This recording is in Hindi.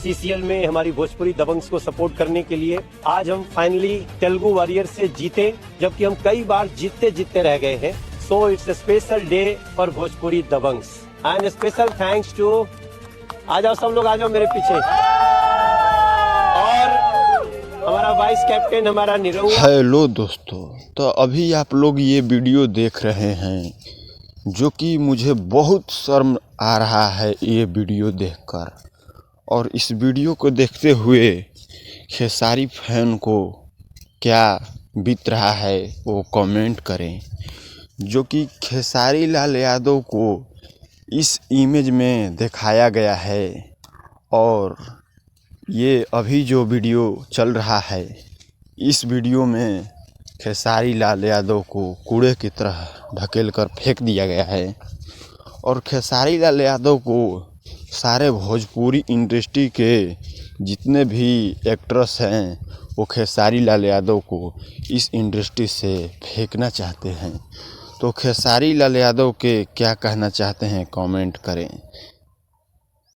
सीसीएल में हमारी भोजपुरी दबंग्स को सपोर्ट करने के लिए। आज हम फाइनली तेलुगु वॉरियर से जीते, जबकि हम कई बार जीतते रह गए हैं। So it's a special day for Bhojpuri Dabanggs and special thanks to, आ जाओ सब लोग, आ जाओ मेरे पीछे, और हमारा वाइस कैप्टन हमारा निरहुआ। हेलो दोस्तों, तो अभी आप लोग ये वीडियो देख रहे हैं, जो कि मुझे बहुत शर्म आ रहा है ये वीडियो देखकर। और इस वीडियो को देखते हुए खेसारी फैन को क्या बीत रहा है वो कमेंट करें। जो कि खेसारी लाल यादव को इस इमेज में दिखाया गया है, और ये अभी जो वीडियो चल रहा है, इस वीडियो में खेसारी लाल यादव को कूड़े की तरह ढकेल कर फेंक दिया गया है। और खेसारी लाल यादव को सारे भोजपुरी इंडस्ट्री के जितने भी एक्ट्रेस हैं, वो खेसारी लाल यादव को इस इंडस्ट्री से फेंकना चाहते हैं। तो खेसारी लाल यादव के क्या कहना चाहते हैं कमेंट करें।